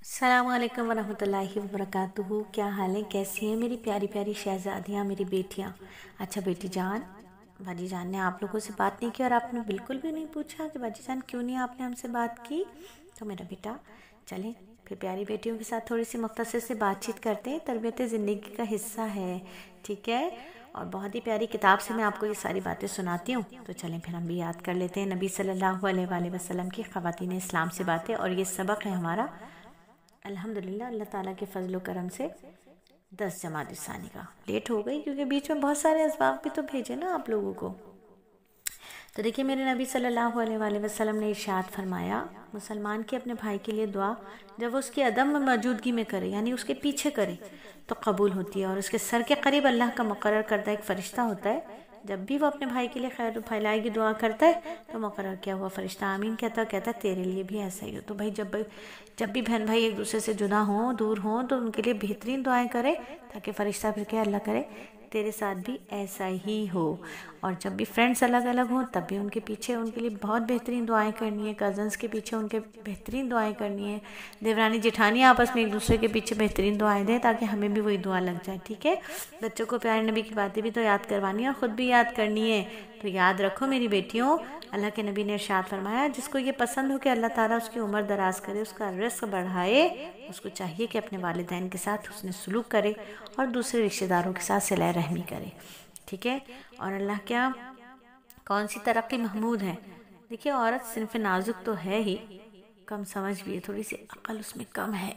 अस्सलाम वालेकुम वरहमतुल्लाहि वबरकातुहू। क्या हाल है, कैसी हैं मेरी प्यारी प्यारी शहज़ादियाँ, मेरी बेटियाँ। अच्छा बेटी जान, बाजी जान ने आप लोगों से बात नहीं की और आपने बिल्कुल भी नहीं पूछा कि बाजी जान क्यों नहीं आपने हमसे बात की। तो मेरा बेटा चलें फिर प्यारी बेटियों के साथ थोड़ी सी मुख्तसर से बातचीत करते हैं। तरबियत ज़िंदगी का हिस्सा है, ठीक है। और बहुत ही प्यारी किताब से मैं आपको ये सारी बातें सुनाती हूँ। तो चलें फिर हम भी याद कर लेते हैं नबी सल्लल्लाहु अलैहि वसल्लम की ख़वातीन इस्लाम से बातें। और ये सबक है हमारा अल्हम्दुलिल्लाह अल्लाह ताला के फजल करम से 10 जमात सानी का। लेट हो गई क्योंकि बीच में बहुत सारे असबाब भी तो भेजे ना आप लोगों को। तो देखिए मेरे नबी सल्लल्लाहु अलैहि वसल्लम ने इरशाद फरमाया, मुसलमान की अपने भाई के लिए दुआ जब वो उसकी अदम मौजूदगी में करे, यानी उसके पीछे करे, तो कबूल होती है। और उसके सर के करीब अल्लाह का मुकर्रर करदा एक फ़रिश्ता होता है। जब भी वो अपने भाई के लिए खैर फैलाई की दुआ करता है तो मुकर्रर किया हुआ फ़रिश्ता आमीन कहता है तेरे लिए भी ऐसा ही हो। तो भाई जब भी बहन भाई एक दूसरे से जुदा हों, दूर हों, तो उनके लिए बेहतरीन दुआएं करें ताकि फ़रिश्ता फिर क्या अल्लाह करे तेरे साथ भी ऐसा ही हो। और जब भी फ्रेंड्स अलग अलग हों तब भी उनके पीछे उनके लिए बहुत बेहतरीन दुआएं करनी है। कज़न्स के पीछे उनके बेहतरीन दुआएं करनी है। देवरानी जेठानी आपस में एक दूसरे के पीछे बेहतरीन दुआएं दें ताकि हमें भी वही दुआ लग जाए, ठीक है। बच्चों को प्यारे नबी की बातें भी तो याद करवानी है और ख़ुद भी याद करनी है। तो याद रखो मेरी बेटियों, अल्लाह के नबी ने इरशाद फरमाया, जिसको ये पसंद हो कि अल्लाह ताला उसकी उम्र दराज करे, उसका रिस्क बढ़ाए, उसको चाहिए कि अपने वालिदैन के साथ उसने सलूक करे और दूसरे रिश्तेदारों के साथ सिला रहमी करे, ठीक है। और अल्लाह क्या कौन सी तरक्की महमूद है। देखिए औरत सिर्फ नाजुक तो है ही, कम समझ भी है, थोड़ी सी अक्ल उसमें कम है।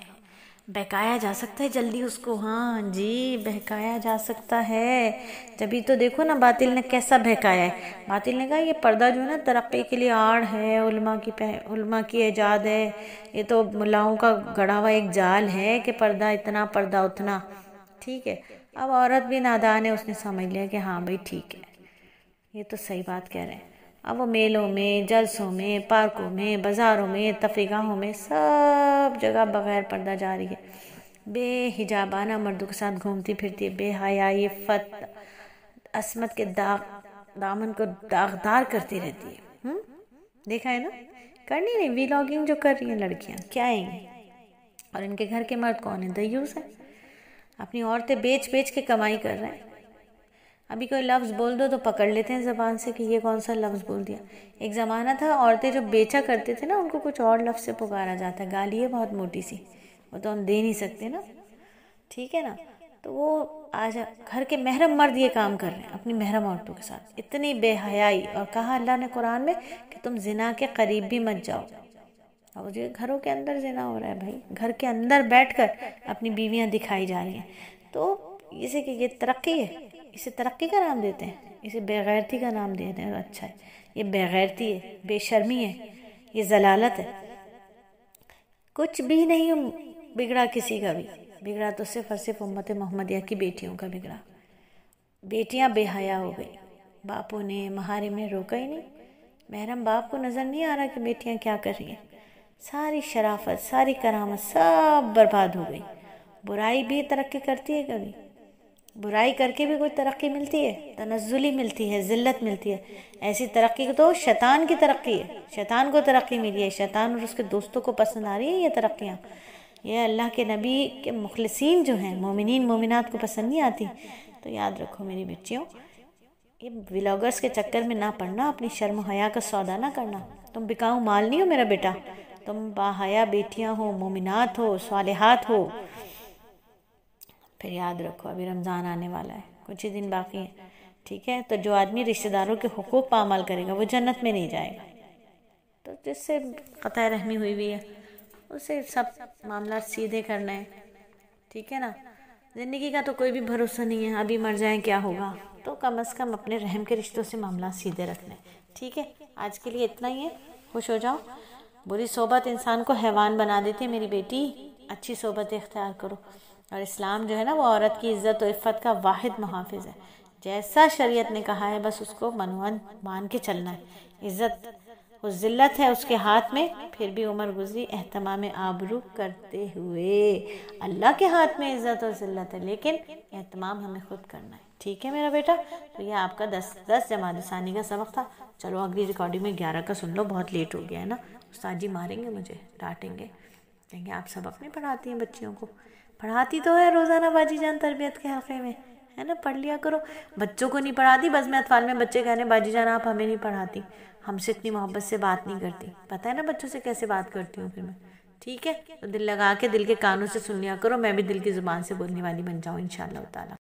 बहकाया जा सकता है जल्दी उसको, हाँ जी बहकाया जा सकता है। जभी तो देखो ना बातिल ने कैसा बहकाया है। बातिल ने कहा ये पर्दा जो है ना तरक्की के लिए आड़ है, उल्मा की ईजाद है, ये तो मुल्लाओं का गढ़ा हुआ एक जाल है कि पर्दा इतना पर्दा उतना, ठीक है। अब औरत भी नादान है, उसने समझ लिया कि हाँ भाई ठीक है, ये तो सही बात कह रहे हैं। अब वो मेलों में, जलसों में, पार्कों में, बाज़ारों में, तफरीगाहों में सब जगह बगैर पर्दा जा रही है, बेहिजाबाना मर्दों के साथ घूमती फिरती है, बेहयाई फत असमत के दामन को दागदार करती रहती है। देखा है ना, करनी नहीं व्लॉगिंग जो कर रही हैं लड़कियां, क्या है। और इनके घर के मर्द कौन है, दयूस है, अपनी औरतें बेच बेच के कमाई कर रहे हैं। अभी कोई लफ्ज़ बोल दो तो पकड़ लेते हैं ज़बान से कि ये कौन सा लफ्ज़ बोल दिया। एक ज़माना था औरतें जो बेचा करते थे ना उनको कुछ और लफ्ज़ से पुकारा जाता है, गाली है बहुत मोटी सी, वो तो हम दे नहीं सकते ना, ठीक है ना। तो वो आज घर के महरम मर्द ये काम कर रहे हैं अपनी महरम औरतों के साथ, इतनी बेहयाई। और कहा अल्लाह ने कुरान में कि तुम जिना के करीब भी मत जाओ। और जो घरों के अंदर जिना हो रहा है भाई, घर के अंदर बैठकर अपनी बीवियां दिखाई जा रही हैं। तो इसे कि ये तरक्की है, इसे तरक्की का नाम देते हैं, इसे बेगैरती का नाम देते हैं। अच्छा है, ये बेगैरती है, बेशर्मी है, ये जलालत है। कुछ भी नहीं बिगड़ा किसी का भी, बिगड़ा तो सिर्फ और सिर्फ उम्मत मोहम्मदिया की बेटियों का बिगड़ा। बेटियां बेहया हो गई, बापों ने महारिम ने रोका ही नहीं। महरम बाप को नज़र नहीं आ रहा कि बेटियां क्या कर रही हैं। सारी शराफत, सारी करामत सब बर्बाद हो गई। बुराई भी तरक्की करती है, कभी बुराई करके भी कोई तरक्की मिलती है, तनज़्ज़ुली मिलती है, ज़िल्लत मिलती है। ऐसी तरक्की तो शैतान की तरक्की है, शैतान को तरक्की मिली है, शैतान और उसके दोस्तों को पसंद आ रही है ये तरक्कियाँ। ये अल्लाह के नबी के मुखलिसीन जो हैं मोमिनीन मोमिनात को पसंद नहीं आती। तो याद रखो मेरी बच्चियों, ये व्लॉगर्स के चक्कर में ना पड़ना, अपनी शर्म हया का सौदा ना करना। तुम बिकाऊ माल नहीं हो मेरा बेटा, तुम बाहया बेटियां हो, मोमिनात हो, सालिहात हो। फिर याद रखो अभी रमज़ान आने वाला है, कुछ ही दिन बाकी है, ठीक है। तो जो आदमी रिश्तेदारों के हुकूक पामाल करेगा वो जन्नत में नहीं जाएगा। तो जिससे क़तई रहमी हुई हुई है उसे सब मामला सीधे करना है, ठीक है ना। ज़िंदगी का तो कोई भी भरोसा नहीं है, अभी मर जाए क्या होगा। तो कम अज़ कम अपने रहम के रिश्तों से मामला सीधे रखना है, ठीक है। आज के लिए इतना ही है, खुश हो जाओ। बुरी सोबत इंसान को हैवान बना देती है मेरी बेटी, अच्छी सोबत इख्तियार करो। और इस्लाम जो है ना वो औरत की इज़्ज़त और इफ़्फ़त का वाहिद मुहाफ़िज़ है। जैसा शरीयत ने कहा है बस उसको मनवन मान के चलना है। इज़्ज़त वो ज़िल्लत है उसके हाथ में, फिर भी उम्र गुजरी एहतमाम आबरू करते हुए। अल्लाह के हाथ में इज़्ज़त और ज़िल्लत है, लेकिन एहतमाम हमें खुद करना है, ठीक है मेरा बेटा। तो यह आपका 10 जमात सानी का सबक था। चलो अगली रिकॉर्डिंग में 11 का सुन लो, बहुत लेट हो गया है ना, उस्ताद जी मारेंगे मुझे, डांटेंगे। کہیں آپ سبق نہیں پڑھاتی ہیں بچیوں کو؟ پڑھاتی تو ہے روزانہ باجی جان تربیت کے حلقے میں، ہے نا، پڑھ لیا کرو۔ بچوں کو نہیں پڑھاتی، بس میں اطفال میں بچے کہنے باجی جان آپ ہمیں نہیں پڑھاتی، ہم سے اتنی محبت سے بات نہیں کرتی، پتہ ہے نا بچوں سے کیسے بات کرتی ہوں پھر میں۔ ٹھیک ہے، تو دل لگا کے دل کے کانوں سے سن لیا کرو، میں بھی دل کی زبان سے بولنے والی بن جاؤں انشاءاللہ تعالیٰ۔